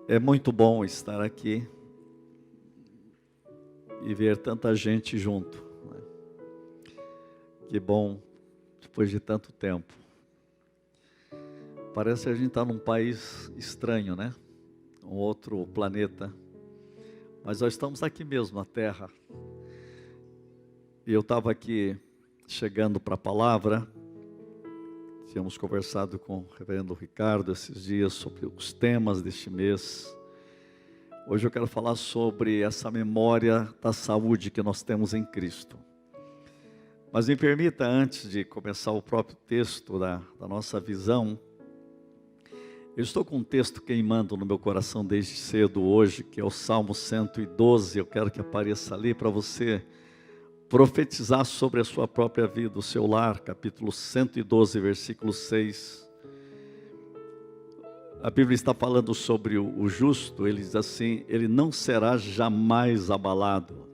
É muito bom estar aqui e ver tanta gente junto, né? Que bom, depois de tanto tempo. Parece que a gente está num país estranho, né? Um outro planeta. Mas nós estamos aqui mesmo, na Terra. E eu estava aqui chegando para a palavra. Tínhamos conversado com o reverendo Ricardo esses dias sobre os temas deste mês. Hoje eu quero falar sobre essa memória da saúde que nós temos em Cristo. Mas me permita, antes de começar o próprio texto da nossa visão, eu estou com um texto queimando no meu coração desde cedo hoje, que é o Salmo 112. Eu quero que apareça ali para você profetizar sobre a sua própria vida, o seu lar, capítulo 112, versículo 6. A Bíblia está falando sobre o justo. Ele diz assim: ele não será jamais abalado.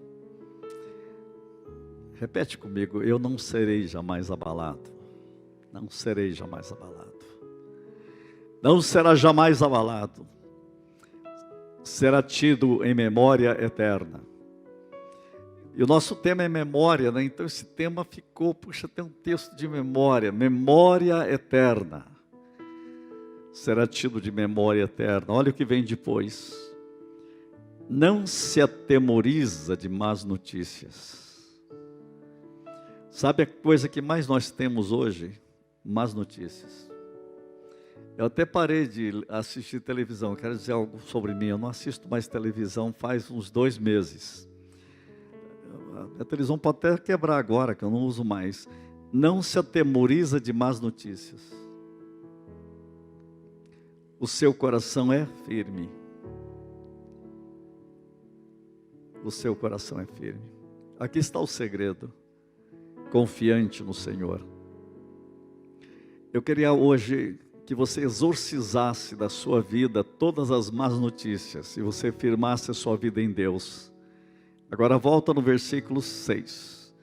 Repete comigo: eu não serei jamais abalado. Não serei jamais abalado. Não será jamais abalado. Será tido em memória eterna. E o nosso tema é memória, né? Então esse tema ficou, puxa, tem um texto de memória. Memória eterna. Será tido de memória eterna. Olha o que vem depois. Não se atemoriza de más notícias. Sabe a coisa que mais nós temos hoje? Más notícias. Eu até parei de assistir televisão. Quero dizer algo sobre mim. Eu não assisto mais televisão faz uns 2 meses. A televisão pode até quebrar agora, que eu não uso mais. Não se atemoriza de más notícias. O seu coração é firme. O seu coração é firme. Aqui está o segredo. Confiante no Senhor. Eu queria hoje que você exorcizasse da sua vida todas as más notícias e você firmasse a sua vida em Deus. Agora volta no versículo 6,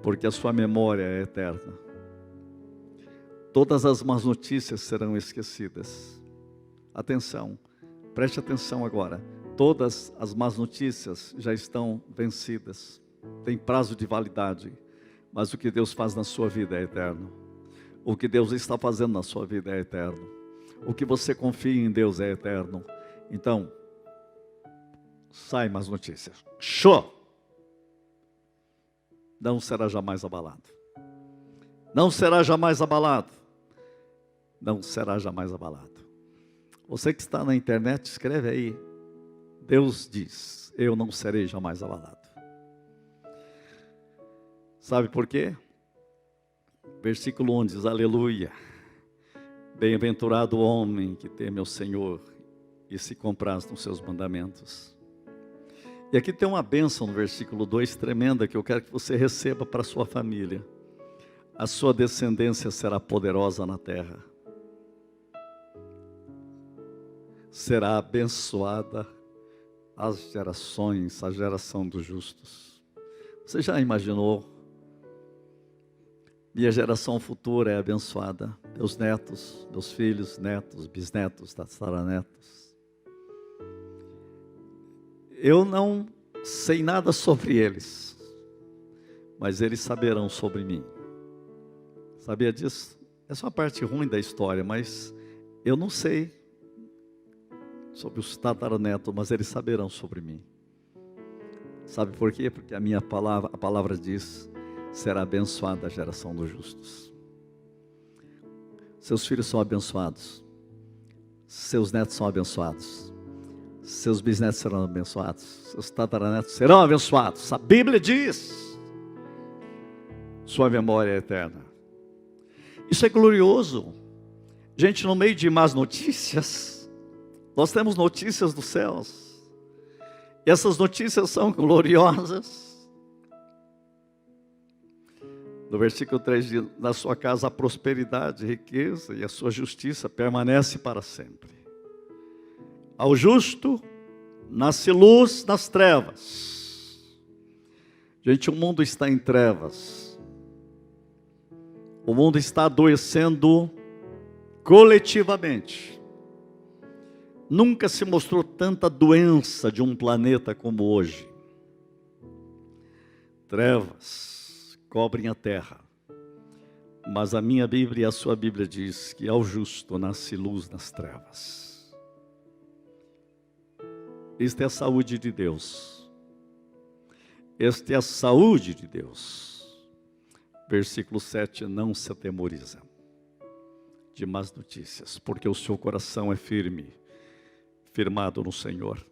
porque a sua memória é eterna. Todas as más notícias serão esquecidas. Atenção, preste atenção agora. Todas as más notícias já estão vencidas. Tem prazo de validade, mas o que Deus faz na sua vida é eterno. O que Deus está fazendo na sua vida é eterno. O que você confia em Deus é eterno. Então, sai más notícias. Show! Não será jamais abalado. Não será jamais abalado. Não será jamais abalado. Você que está na internet, escreve aí. Deus diz: eu não serei jamais abalado. Sabe por quê? Versículo 1 diz: aleluia. Bem-aventurado o homem que teme ao Senhor e se compraz nos seus mandamentos. E aqui tem uma bênção no versículo 2 tremenda que eu quero que você receba para a sua família. A sua descendência será poderosa na terra. Será abençoada as gerações, a geração dos justos. Você já imaginou? Minha geração futura é abençoada. Meus netos, meus filhos, netos, bisnetos, tataranetos. Eu não sei nada sobre eles, mas eles saberão sobre mim. Sabia disso? Essa é uma parte ruim da história, mas eu não sei sobre os tataranetos, mas eles saberão sobre mim. Sabe por quê? Porque a palavra diz: será abençoada a geração dos justos. Seus filhos são abençoados. Seus netos são abençoados. Seus bisnetos serão abençoados. Seus tataranetos serão abençoados. A Bíblia diz: sua memória é eterna. Isso é glorioso. Gente, no meio de más notícias, nós temos notícias dos céus. E essas notícias são gloriosas. No versículo 3 diz: na sua casa há prosperidade, riqueza, e a sua justiça permanece para sempre. Ao justo nasce luz nas trevas. Gente, o mundo está em trevas. O mundo está adoecendo coletivamente. Nunca se mostrou tanta doença de um planeta como hoje. Trevas cobrem a terra. Mas a minha Bíblia e a sua Bíblia diz que ao justo nasce luz nas trevas. Esta é a saúde de Deus. Esta é a saúde de Deus. Versículo 7, não se atemoriza de más notícias, porque o seu coração é firme, firmado no Senhor.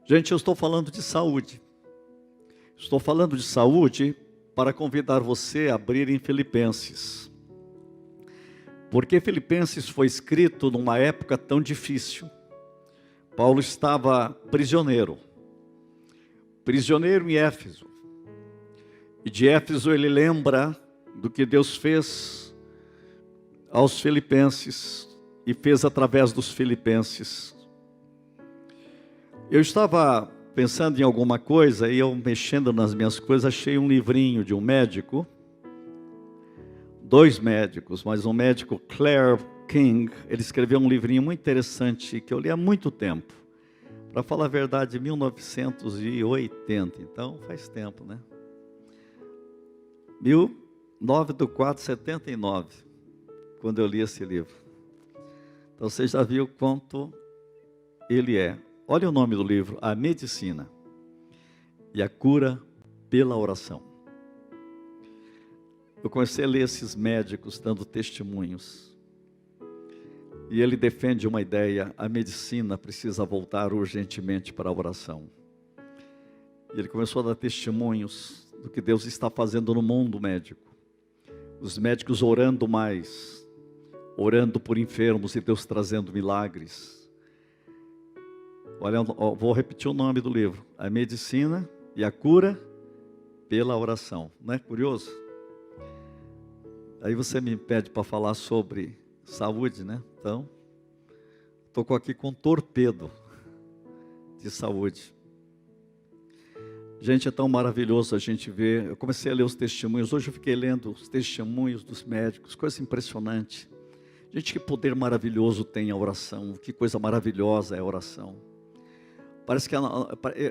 Gente, eu estou falando de saúde. Estou falando de saúde para convidar você a abrir em Filipenses. Porque Filipenses foi escrito numa época tão difícil. Paulo estava prisioneiro em Éfeso. E de Éfeso ele lembra do que Deus fez aos filipenses e fez através dos filipenses. Eu estava pensando em alguma coisa e eu mexendo nas minhas coisas, achei um livrinho de um médico, 2 médicos, mas um médico, Claire King, ele escreveu um livrinho muito interessante que eu li há muito tempo. Para falar a verdade, 1980, então faz tempo, né? 9/4/79, quando eu li esse livro. Então você já viu quanto ele é. Olha o nome do livro, A Medicina e a Cura pela Oração. Eu comecei a ler esses médicos dando testemunhos. E ele defende uma ideia, a medicina precisa voltar urgentemente para a oração. E ele começou a dar testemunhos do que Deus está fazendo no mundo médico. Os médicos orando mais, orando por enfermos e Deus trazendo milagres. Olha, vou repetir o nome do livro, A Medicina e a Cura pela Oração. Não é curioso? Aí você me pede para falar sobre saúde, né? Então, estou aqui com um torpedo de saúde. Gente, é tão maravilhoso a gente ver. Eu comecei a ler os testemunhos. Hoje eu fiquei lendo os testemunhos dos médicos. Coisa impressionante. Gente, que poder maravilhoso tem a oração. Que coisa maravilhosa é a oração. Parece que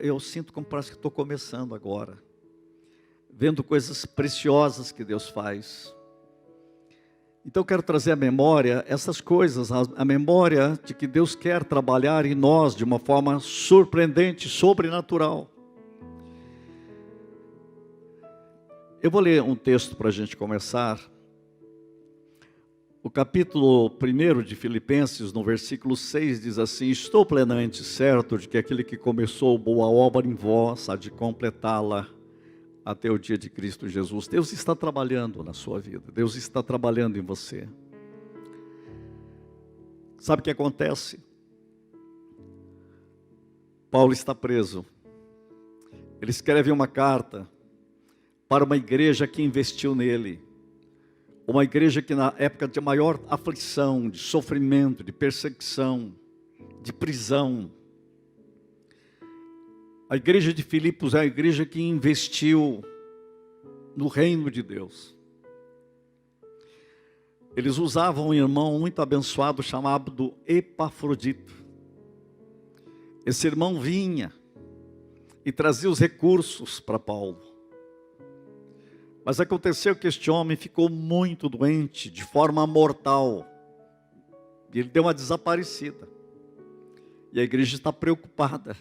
eu sinto como parece que estou começando agora. Vendo coisas preciosas que Deus faz. Então eu quero trazer à memória essas coisas, a memória de que Deus quer trabalhar em nós de uma forma surpreendente, sobrenatural. Eu vou ler um texto para a gente começar. O capítulo 1 de Filipenses, no versículo 6, diz assim: estou plenamente certo de que aquele que começou boa obra em vós há de completá-la até o dia de Cristo Jesus. Deus está trabalhando na sua vida. Deus está trabalhando em você. Sabe o que acontece? Paulo está preso. Ele escreve uma carta para uma igreja que investiu nele. Uma igreja que na época de maior aflição, de sofrimento, de perseguição, de prisão. A igreja de Filipos é a igreja que investiu no reino de Deus. Eles usavam um irmão muito abençoado chamado Epafrodito. Esse irmão vinha e trazia os recursos para Paulo. Mas aconteceu que este homem ficou muito doente, de forma mortal. E ele deu uma desaparecida. E a igreja está preocupada.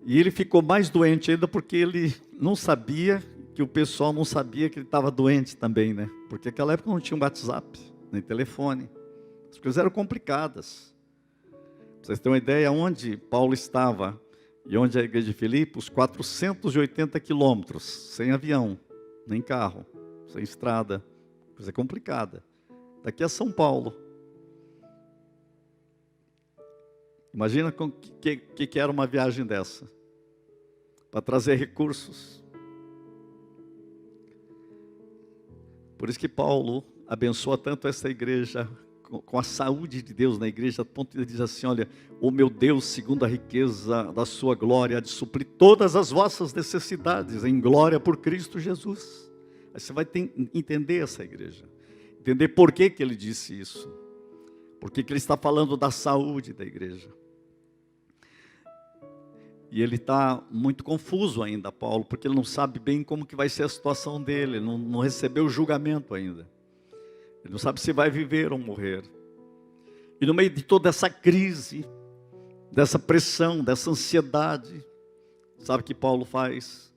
E ele ficou mais doente ainda porque ele não sabia, que o pessoal não sabia que ele estava doente também, né? Porque naquela época não tinha um WhatsApp, nem telefone. As coisas eram complicadas. Pra vocês terem uma ideia onde Paulo estava e onde a igreja de Filipos, 480 quilômetros, sem avião, nem carro, sem estrada. Coisa complicada. Daqui a São Paulo. Imagina o que era uma viagem dessa. Para trazer recursos. Por isso que Paulo abençoa tanto essa igreja, com a saúde de Deus na igreja, a ponto de dizer assim: olha, o meu Deus, segundo a riqueza da sua glória, há de suprir todas as vossas necessidades, em glória por Cristo Jesus. Aí você vai entender essa igreja, entender por que ele disse isso. Por que ele está falando da saúde da igreja? E ele está muito confuso ainda, Paulo, porque ele não sabe bem como que vai ser a situação dele, ele não recebeu o julgamento ainda. Ele não sabe se vai viver ou morrer. E no meio de toda essa crise, dessa pressão, dessa ansiedade, sabe o que Paulo faz?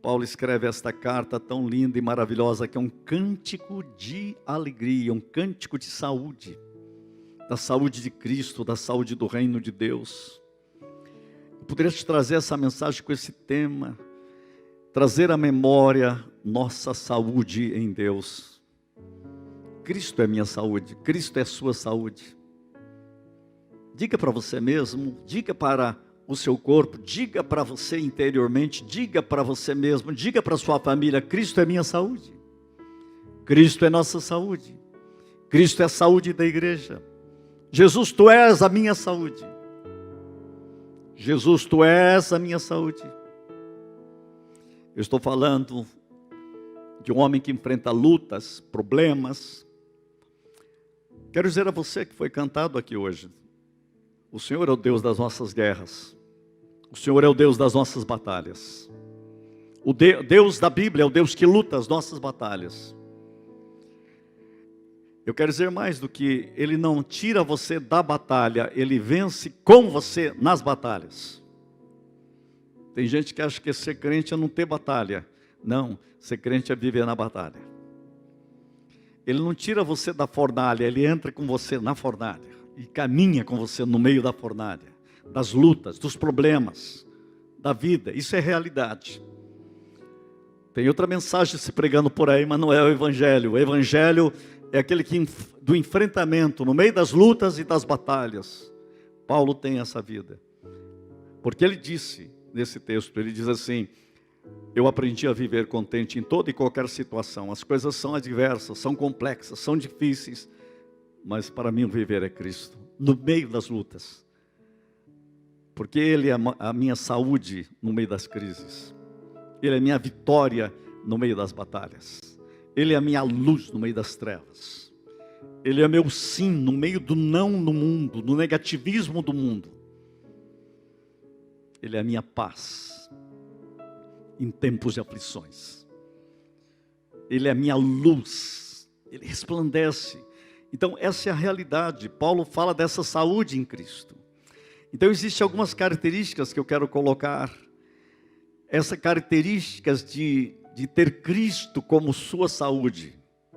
Paulo escreve esta carta tão linda e maravilhosa, que é um cântico de alegria, um cântico de saúde, da saúde de Cristo, da saúde do reino de Deus. Eu poderia te trazer essa mensagem com esse tema, trazer à memória nossa saúde em Deus. Cristo é minha saúde, Cristo é sua saúde. Diga para você mesmo, diga para o seu corpo, diga para você interiormente, diga para você mesmo, diga para a sua família: Cristo é minha saúde, Cristo é nossa saúde, Cristo é a saúde da igreja. Jesus, tu és a minha saúde, Jesus, tu és a minha saúde. Eu estou falando de um homem que enfrenta lutas, problemas. Quero dizer a você que foi cantado aqui hoje: o Senhor é o Deus das nossas guerras, o Senhor é o Deus das nossas batalhas. O Deus da Bíblia é o Deus que luta as nossas batalhas. Eu quero dizer mais do que Ele não tira você da batalha, Ele vence com você nas batalhas. Tem gente que acha que ser crente é não ter batalha. Não, ser crente é viver na batalha. Ele não tira você da fornalha, Ele entra com você na fornalha e caminha com você no meio da fornalha, das lutas, dos problemas, da vida. Isso é realidade. Tem outra mensagem se pregando por aí, mas não é o Evangelho. O Evangelho é aquele que do enfrentamento, no meio das lutas e das batalhas. Paulo tem essa vida. Porque ele disse, nesse texto, ele diz assim: eu aprendi a viver contente em toda e qualquer situação. As coisas são adversas, são complexas, são difíceis, mas para mim o viver é Cristo, no meio das lutas. Porque Ele é a minha saúde no meio das crises. Ele é a minha vitória no meio das batalhas. Ele é a minha luz no meio das trevas. Ele é meu sim no meio do não no mundo, no negativismo do mundo. Ele é a minha paz em tempos de aflições. Ele é a minha luz, Ele resplandece. Então essa é a realidade. Paulo fala dessa saúde em Cristo. Então existem algumas características que eu quero colocar. Essas características de ter Cristo como sua saúde.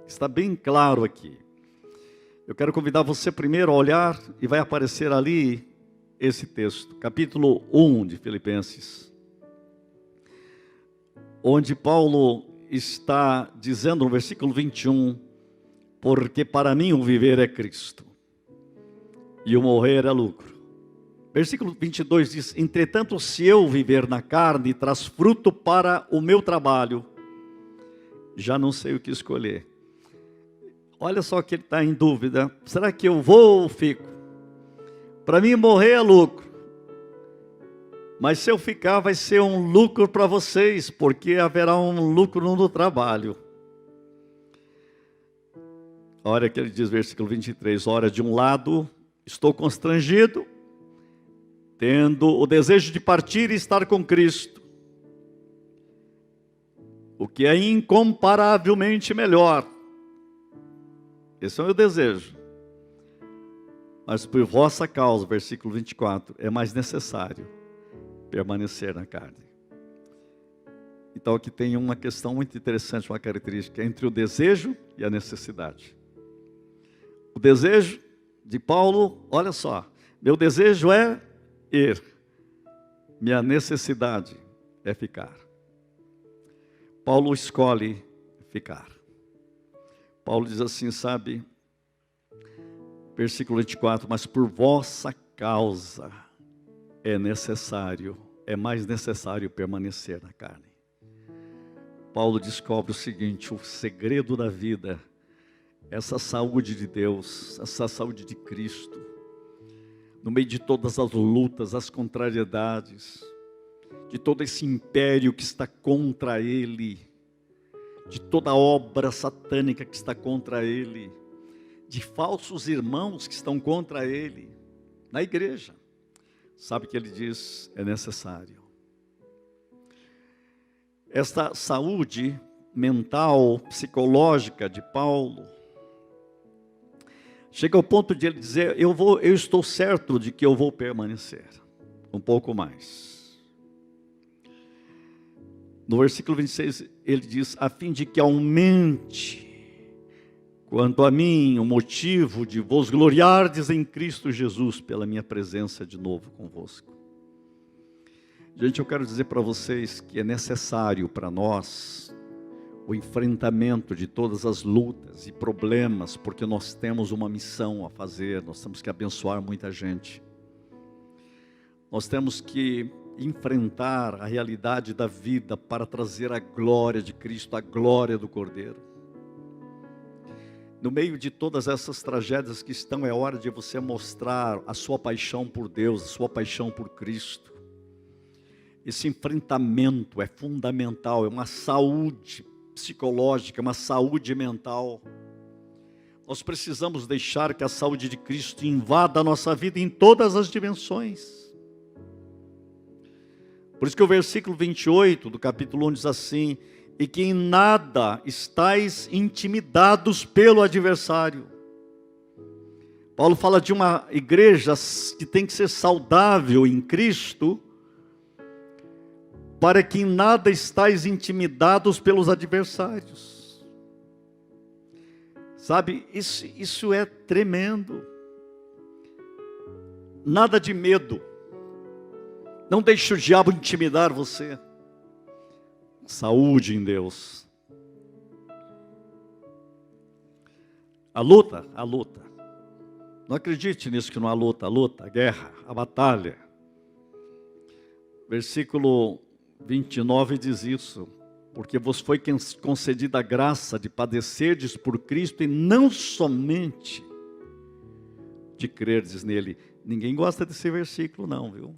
Está bem claro aqui. Eu quero convidar você primeiro a olhar, e vai aparecer ali esse texto, capítulo 1 de Filipenses, onde Paulo está dizendo no versículo 21, porque para mim o viver é Cristo, e o morrer é lucro. Versículo 22 diz: entretanto, se eu viver na carne, traz fruto para o meu trabalho, já não sei o que escolher. Olha só que ele está em dúvida: será que eu vou ou fico? Para mim morrer é lucro, mas se eu ficar vai ser um lucro para vocês, porque haverá um lucro no trabalho. Olha que ele diz, versículo 23, ora, de um lado estou constrangido, tendo o desejo de partir e estar com Cristo, o que é incomparavelmente melhor. Esse é o meu desejo. Mas por vossa causa, versículo 24, é mais necessário permanecer na carne. Então aqui tem uma questão muito interessante, uma característica entre o desejo e a necessidade. O desejo de Paulo, olha só, meu desejo é ir, minha necessidade é ficar. Paulo escolhe ficar. Paulo diz assim, sabe, versículo 24, mas por vossa causa é necessário, é mais necessário permanecer na carne. Paulo descobre o seguinte, o segredo da vida, essa saúde de Deus, essa saúde de Cristo, no meio de todas as lutas, as contrariedades, de todo esse império que está contra ele, de toda a obra satânica que está contra ele, de falsos irmãos que estão contra ele na igreja. Sabe o que ele diz? É necessário. Esta saúde mental, psicológica de Paulo, chega ao ponto de ele dizer, eu estou certo de que eu vou permanecer um pouco mais. No versículo 26, ele diz, a fim de que aumente, quanto a mim, o motivo de vos gloriardes em Cristo Jesus, pela minha presença de novo convosco. Gente, eu quero dizer para vocês que é necessário para nós o enfrentamento de todas as lutas e problemas, porque nós temos uma missão a fazer, nós temos que abençoar muita gente. Nós temos que enfrentar a realidade da vida para trazer a glória de Cristo, a glória do Cordeiro. No meio de todas essas tragédias que estão, é hora de você mostrar a sua paixão por Deus, a sua paixão por Cristo. Esse enfrentamento é fundamental, é uma saúde psicológica, uma saúde mental. Nós precisamos deixar que a saúde de Cristo invada a nossa vida em todas as dimensões. Por isso que o versículo 28 do capítulo 1 diz assim, e que em nada estáis intimidados pelo adversário. Paulo fala de uma igreja que tem que ser saudável em Cristo, para que em nada estáis intimidados pelos adversários. Sabe, isso é tremendo. Nada de medo. Não deixe o diabo intimidar você. Saúde em Deus. A luta. Não acredite nisso que não há luta. A luta, a guerra, a batalha. Versículo 29 diz isso, porque vos foi concedida a graça de padecerdes por Cristo e não somente de crerdes nele. Ninguém gosta desse versículo não, viu?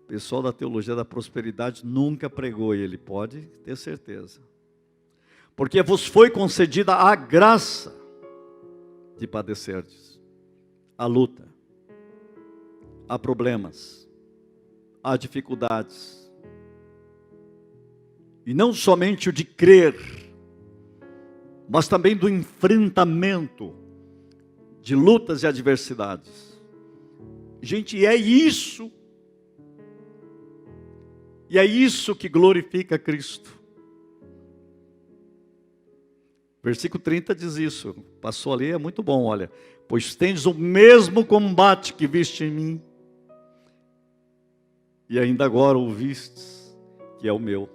O pessoal da teologia da prosperidade nunca pregou ele, pode ter certeza. Porque vos foi concedida a graça de padecerdes. A luta, há problemas, há dificuldades, e não somente o de crer, mas também do enfrentamento de lutas e adversidades. Gente, e é isso que glorifica Cristo. Versículo 30 diz isso, passou ali, é muito bom, olha, pois tendes o mesmo combate que viste em mim, e ainda agora ouvistes que é o meu.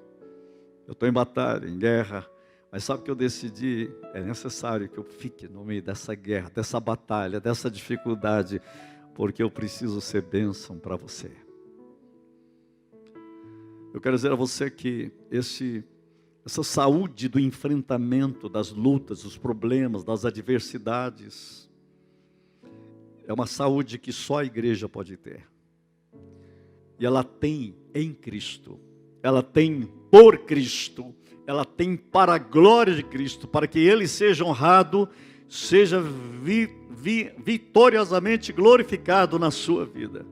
Eu estou em batalha, em guerra, mas sabe o que eu decidi? É necessário que eu fique no meio dessa guerra, dessa batalha, dessa dificuldade, porque eu preciso ser bênção para você. Eu quero dizer a você que essa saúde do enfrentamento das lutas, dos problemas, das adversidades, é uma saúde que só a igreja pode ter. E ela tem em Cristo, ela tem por Cristo, ela tem para a glória de Cristo, para que Ele seja honrado, seja vitoriosamente glorificado na sua vida.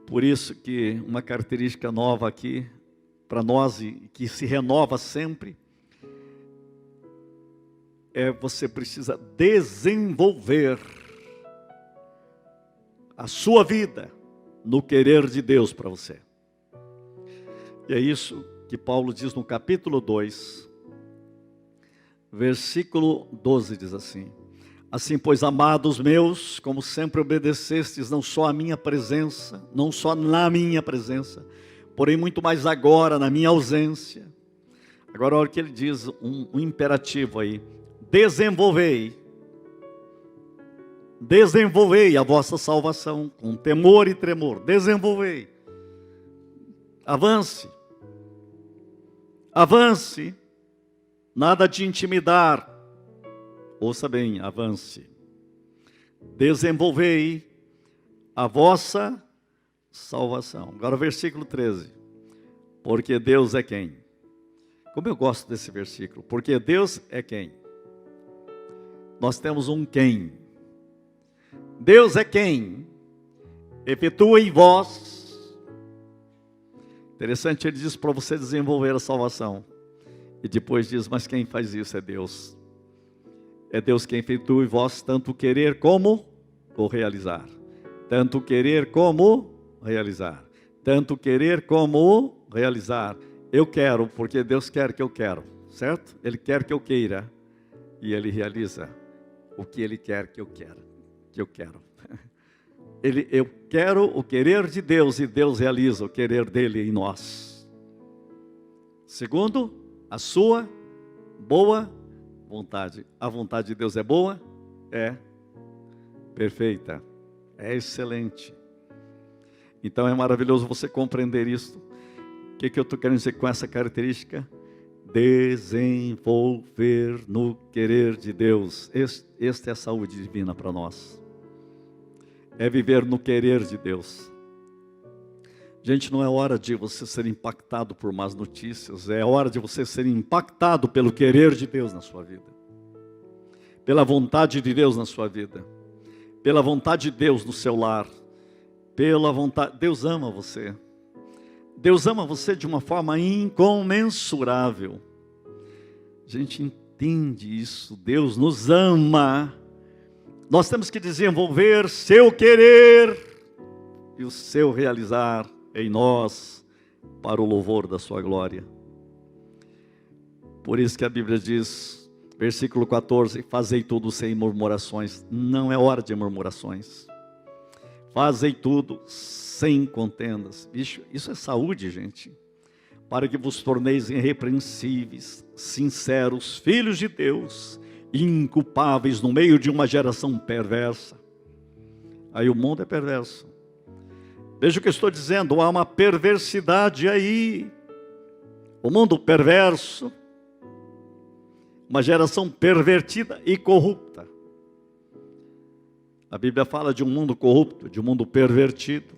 Por isso que uma característica nova aqui, para nós, e que se renova sempre, você precisa desenvolver a sua vida no querer de Deus para você. E é isso que Paulo diz no capítulo 2, versículo 12, diz assim, assim, pois, amados meus, como sempre obedecestes, não só na minha presença, porém muito mais agora, na minha ausência. Agora olha o que ele diz, um imperativo aí, desenvolvei a vossa salvação, com temor e tremor, desenvolvei, avance, nada de intimidar, ouça bem, avance, desenvolvei a vossa salvação. Agora o versículo 13, porque Deus é quem? Como eu gosto desse versículo, porque Deus é quem? nós temos um quem. Deus é quem efetua em vós. Interessante, ele diz para você desenvolver a salvação. E depois diz, mas quem faz isso é Deus. É Deus quem efetua em vós tanto o querer como o realizar. Tanto o querer como realizar. Tanto o querer como realizar. Eu quero, porque Deus quer que eu quero, certo? Ele quer que eu queira. E Ele realiza o que Ele quer que eu quero. Eu quero o querer de Deus e Deus realiza o querer dele em nós. Segundo, a sua boa vontade. A vontade de Deus é boa? É perfeita. É excelente. Então é maravilhoso você compreender isso. O que eu estou querendo dizer com essa característica? Desenvolver no querer de Deus. Esta é a saúde divina para nós. É viver no querer de Deus. Gente, não é hora de você ser impactado por más notícias. É hora de você ser impactado pelo querer de Deus na sua vida. Pela vontade de Deus na sua vida. Pela vontade de Deus no seu lar. Pela vontade... Deus ama você. Deus ama você de uma forma incomensurável. A gente entende isso. Deus nos ama. Nós temos que desenvolver seu querer e o seu realizar em nós para o louvor da sua glória. Por isso que a Bíblia diz, versículo 14, fazei tudo sem murmurações. Não é hora de murmurações. Fazei tudo sem contendas. Isso é saúde, gente. Para que vos torneis irrepreensíveis, sinceros, filhos de Deus, inculpáveis no meio de uma geração perversa. Aí o mundo é perverso. Veja o que eu estou dizendo, há uma perversidade aí. O mundo perverso, uma geração pervertida e corrupta. A Bíblia fala de um mundo corrupto, de um mundo pervertido.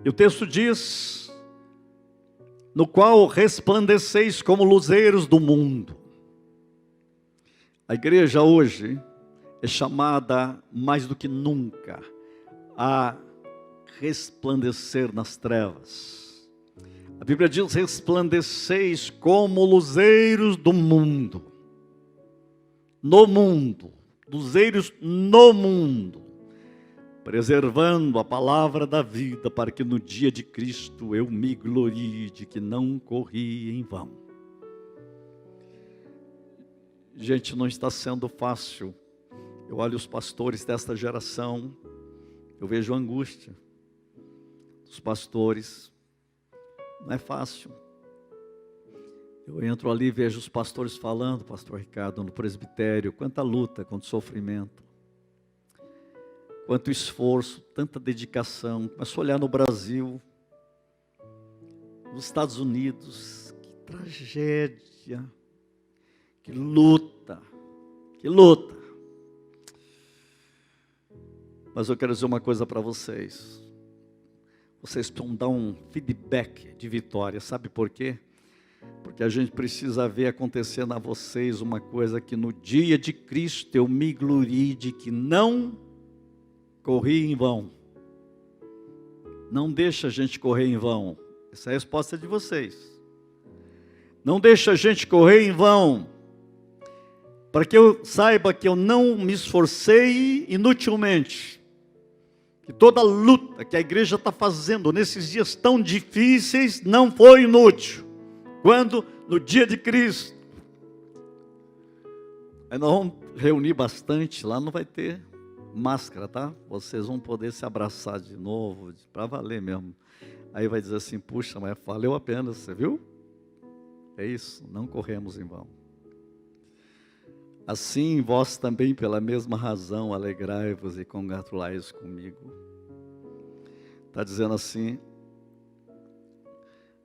E o texto diz, no qual resplandeceis como luzeiros do mundo. A igreja hoje é chamada mais do que nunca a resplandecer nas trevas. A Bíblia diz, resplandeceis como luzeiros do mundo. No mundo. Luzeiros no mundo. Preservando a palavra da vida, para que no dia de Cristo eu me glorie de que não corri em vão. Gente, não está sendo fácil. Eu olho os pastores desta geração, eu vejo a angústia dos pastores. Não é fácil. Eu entro ali e vejo os pastores falando, pastor Ricardo, no presbitério, quanta luta, quanto sofrimento, quanto esforço, tanta dedicação. Começo a olhar no Brasil, nos Estados Unidos, que tragédia, que luta, que luta. Mas eu quero dizer uma coisa para vocês. Vocês precisam dar um feedback de vitória. Sabe por quê? Porque a gente precisa ver acontecendo a vocês uma coisa que no dia de Cristo eu me glorie de que não corri em vão. Não deixa a gente correr em vão. Essa é a resposta de vocês. Não deixa a gente correr em vão. Para que eu saiba que eu não me esforcei inutilmente. Que toda luta que a igreja está fazendo nesses dias tão difíceis não foi inútil. Quando? No dia de Cristo. Aí nós vamos reunir bastante, lá não vai ter máscara, tá? Vocês vão poder se abraçar de novo, para valer mesmo. Aí vai dizer assim, puxa, mas valeu a pena, você viu? É isso, não corremos em vão. Assim, vós também, pela mesma razão, alegrai-vos e congratulai-vos comigo. Está dizendo assim.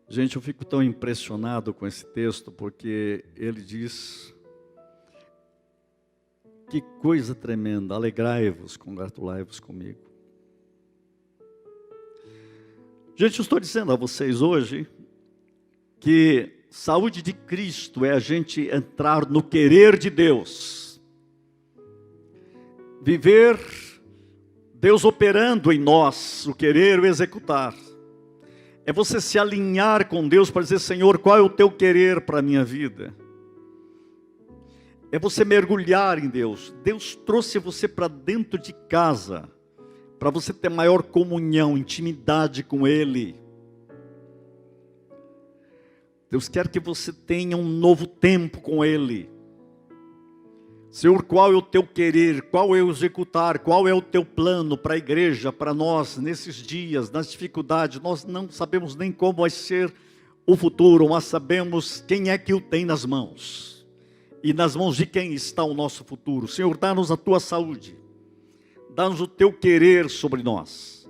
Gente, eu fico tão impressionado com esse texto, porque ele diz, que coisa tremenda, alegrai-vos, congratulai-vos comigo. Gente, eu estou dizendo a vocês hoje, que Saúde de Cristo é a gente entrar no querer de Deus. Viver Deus operando em nós, o querer e o executar. É você se alinhar com Deus para dizer: Senhor, qual é o teu querer para a minha vida? É você mergulhar em Deus. Deus trouxe você para dentro de casa, para você ter maior comunhão, intimidade com Ele. Deus quer que você tenha um novo tempo com Ele. Senhor, qual é o teu querer? Qual é o executar? Qual é o teu plano para a igreja, para nós, nesses dias, nas dificuldades? Nós não sabemos nem como vai ser o futuro, mas sabemos quem é que o tem nas mãos. E nas mãos de quem está o nosso futuro. Senhor, dá-nos a tua saúde. Dá-nos o teu querer sobre nós.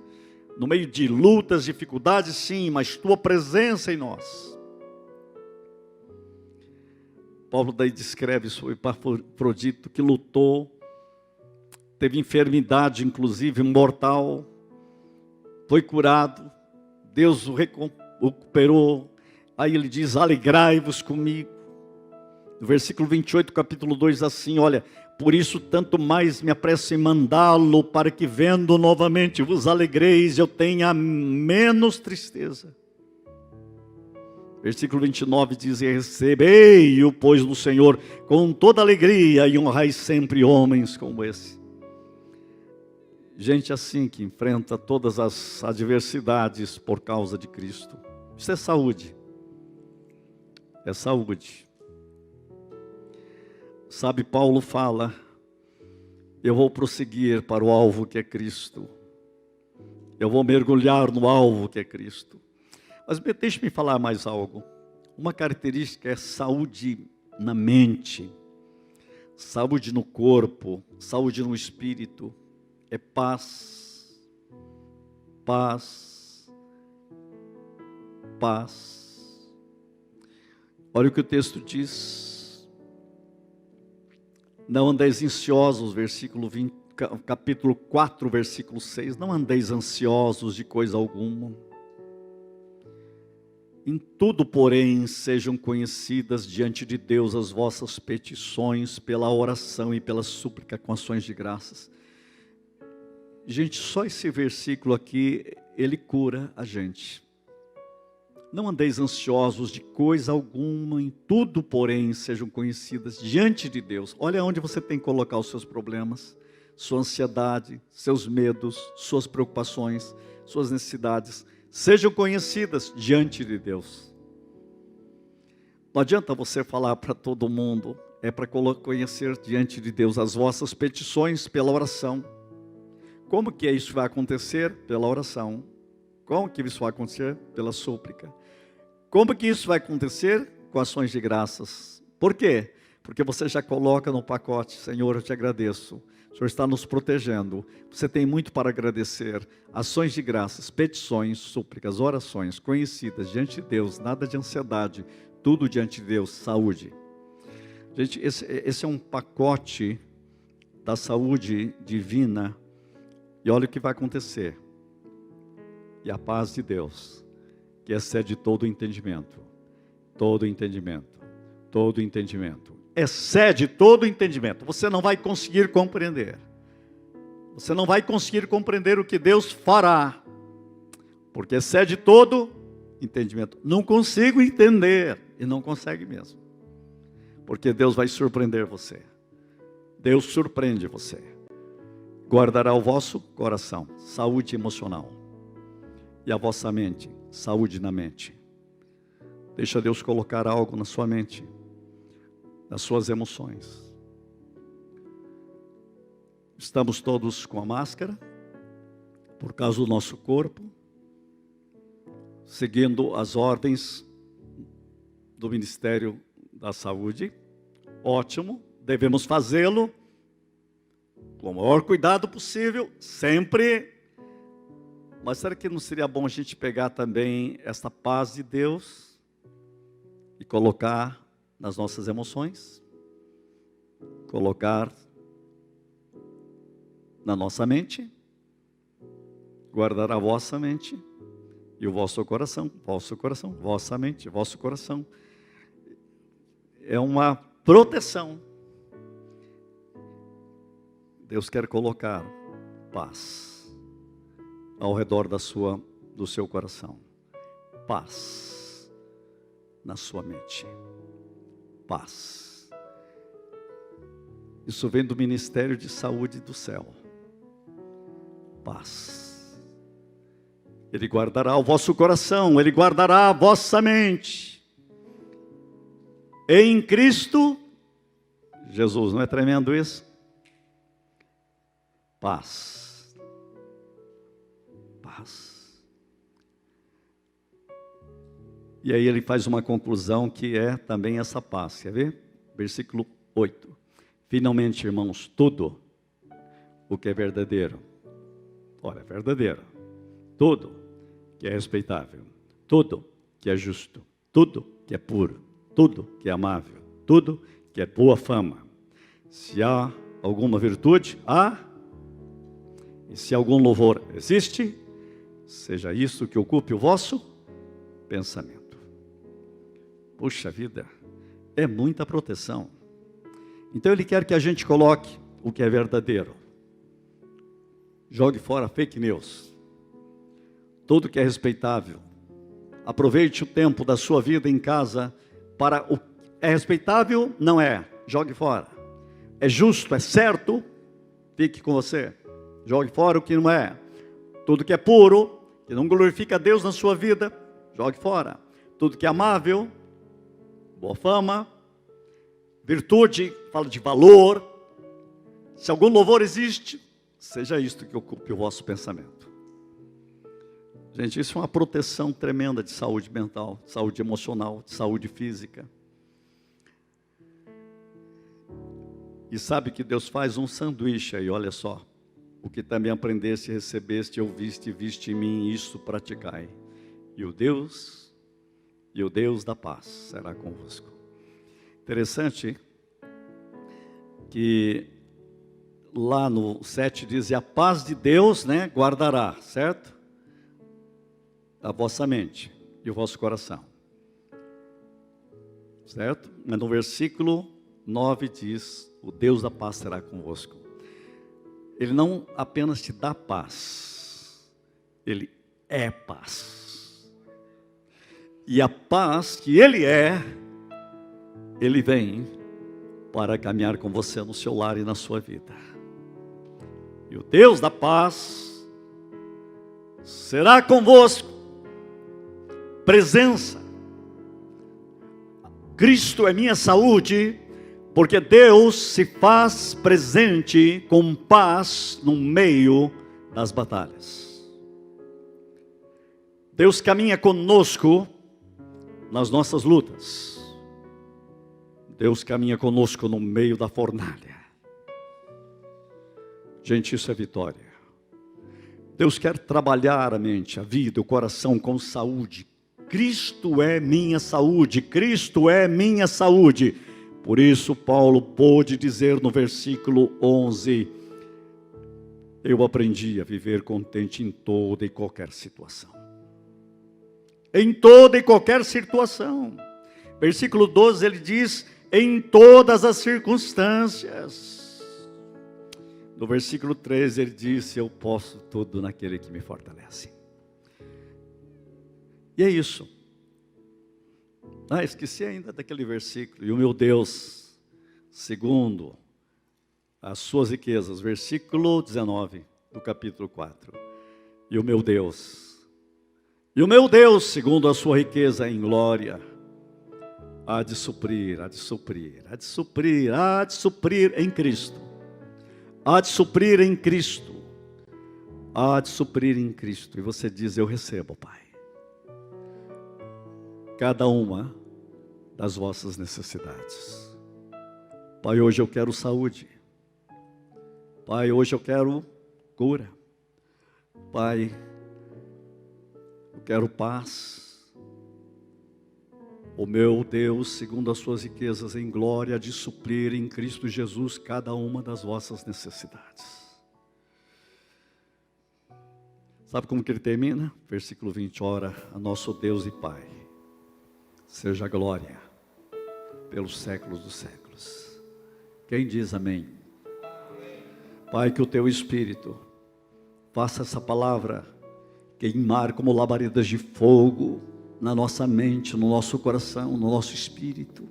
No meio de lutas, dificuldades, sim, mas tua presença em nós. Paulo daí descreve sobre Epafrodito, que lutou, teve enfermidade, inclusive mortal, foi curado, Deus o recuperou. Aí ele diz: alegrai-vos comigo. No versículo 28, capítulo 2, assim: olha, por isso tanto mais me apresso em mandá-lo, para que vendo novamente vos alegreis, eu tenha menos tristeza. Versículo 29 diz: e recebei-o, pois, no Senhor com toda alegria, e honrai sempre homens como esse. Gente assim que enfrenta todas as adversidades por causa de Cristo. Isso é saúde. É saúde. Sabe, Paulo fala: eu vou prosseguir para o alvo que é Cristo. Eu vou mergulhar no alvo que é Cristo. Mas deixe-me falar mais algo. Uma característica é saúde na mente, saúde no corpo, saúde no espírito. É paz, paz, paz. Olha o que o texto diz: não andeis ansiosos, capítulo 4, versículo 6, não andeis ansiosos de coisa alguma. Em tudo, porém, sejam conhecidas diante de Deus as vossas petições, pela oração e pela súplica com ações de graças. Gente, só esse versículo aqui, ele cura a gente. Não andeis ansiosos de coisa alguma, em tudo, porém, sejam conhecidas diante de Deus. Olha onde você tem que colocar os seus problemas, sua ansiedade, seus medos, suas preocupações, suas necessidades. Sejam conhecidas diante de Deus. Não adianta você falar para todo mundo, é para conhecer diante de Deus as vossas petições pela oração. Como que isso vai acontecer? Pela oração. Como que isso vai acontecer? Pela súplica. Como que isso vai acontecer? Com ações de graças. Por quê? Porque você já coloca no pacote: Senhor, eu te agradeço. O Senhor está nos protegendo. Você tem muito para agradecer. Ações de graças, petições, súplicas, orações conhecidas diante de Deus. Nada de ansiedade. Tudo diante de Deus. Saúde. Gente, esse é um pacote da saúde divina. E olha o que vai acontecer. E a paz de Deus, que excede todo entendimento. Todo entendimento. Todo entendimento. Excede todo entendimento. Você não vai conseguir compreender. Você não vai conseguir compreender o que Deus fará, porque excede todo entendimento. Não consigo entender, e não consegue mesmo, porque Deus vai surpreender você. Deus surpreende você. Guardará o vosso coração, saúde emocional, e a vossa mente, saúde na mente. Deixa Deus colocar algo na sua mente, nas suas emoções. Estamos todos com a máscara, por causa do nosso corpo, seguindo as ordens do Ministério da Saúde. Ótimo, devemos fazê-lo com o maior cuidado possível, sempre. Mas será que não seria bom a gente pegar também essa paz de Deus e colocar nas nossas emoções, colocar na nossa mente, guardar a vossa mente e o vosso coração, vossa mente, vosso coração. é uma proteção. Deus quer colocar paz ao redor do seu coração. Paz na sua mente. Paz. Isso vem do Ministério de Saúde do céu. Paz. Ele guardará o vosso coração, Ele guardará a vossa mente. Em Cristo Jesus. Não é tremendo isso? Paz. Paz. E aí ele faz uma conclusão que é também essa paz. Quer ver? Versículo 8. Finalmente, irmãos, tudo o que é verdadeiro. Olha, é verdadeiro. Tudo que é respeitável. Tudo que é justo. Tudo que é puro. Tudo que é amável. Tudo que é boa fama. Se há alguma virtude, há. E se algum louvor existe, seja isso que ocupe o vosso pensamento. Puxa vida, é muita proteção. Então ele quer que a gente coloque o que é verdadeiro. Jogue fora fake news. Tudo que é respeitável. Aproveite o tempo da sua vida em casa para o que é respeitável, não é. Jogue fora. É justo, é certo, fique com você. Jogue fora o que não é. Tudo que é puro, que não glorifica a Deus na sua vida, jogue fora. Tudo que é amável, boa fama, virtude, fala de valor. Se algum louvor existe, seja isto que ocupe o vosso pensamento. Gente, isso é uma proteção tremenda de saúde mental, de saúde emocional, de saúde física. E sabe que Deus faz um sanduíche aí, olha só. O que também aprendeste, recebeste, ouviste e viste em mim, isso praticai. E o Deus da paz será convosco. Interessante que lá no 7 diz, e a paz de Deus, né, guardará, certo? A vossa mente e o vosso coração. Certo? Mas no versículo 9 diz, o Deus da paz será convosco. Ele não apenas te dá paz, Ele é paz. E a paz que Ele é, Ele vem para caminhar com você no seu lar e na sua vida. E o Deus da paz será convosco. Presença. Cristo é minha saúde. Porque Deus se faz presente com paz no meio das batalhas. Deus caminha conosco nas nossas lutas. Deus caminha conosco no meio da fornalha. Gente, isso é vitória. Deus quer trabalhar a mente, a vida, o coração com saúde. Cristo é minha saúde. Cristo é minha saúde. Por isso Paulo pôde dizer no versículo 11, eu aprendi a viver contente em toda e qualquer situação. Em toda e qualquer situação. Versículo 12 ele diz, em todas as circunstâncias. No versículo 13 ele disse, eu posso tudo naquele que me fortalece. E é isso. Esqueci ainda daquele versículo. E o meu Deus, segundo as suas riquezas, versículo 19 do capítulo 4. E o meu Deus, segundo a sua riqueza em glória, há de suprir em Cristo. Há de suprir em Cristo. Há de suprir em Cristo. E você diz, eu recebo, Pai, cada uma das vossas necessidades. Pai, hoje eu quero saúde. Pai, hoje eu quero cura. Pai, eu quero paz. O meu Deus, segundo as suas riquezas em glória, de suprir em Cristo Jesus cada uma das vossas necessidades. Sabe como que ele termina? Versículo 20, ora, a nosso Deus e Pai, seja glória, pelos séculos dos séculos. Quem diz amém? Pai, que o teu Espírito faça essa palavra queimar como labaredas de fogo na nossa mente, no nosso coração, no nosso espírito,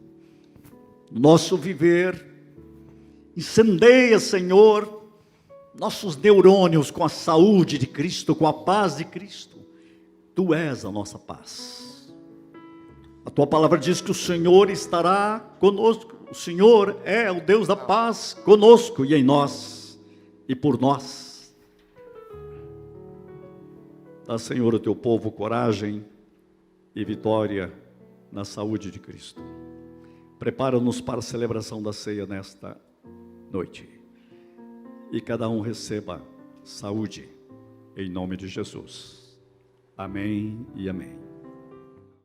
no nosso viver. Incendeia, Senhor, nossos neurônios com a saúde de Cristo, com a paz de Cristo. Tu és a nossa paz. A tua palavra diz que o Senhor estará conosco. O Senhor é o Deus da paz conosco e em nós e por nós. Dá, Senhor, ao teu povo coragem e vitória na saúde de Cristo. Prepara-nos para a celebração da ceia nesta noite. E cada um receba saúde, em nome de Jesus. Amém e amém.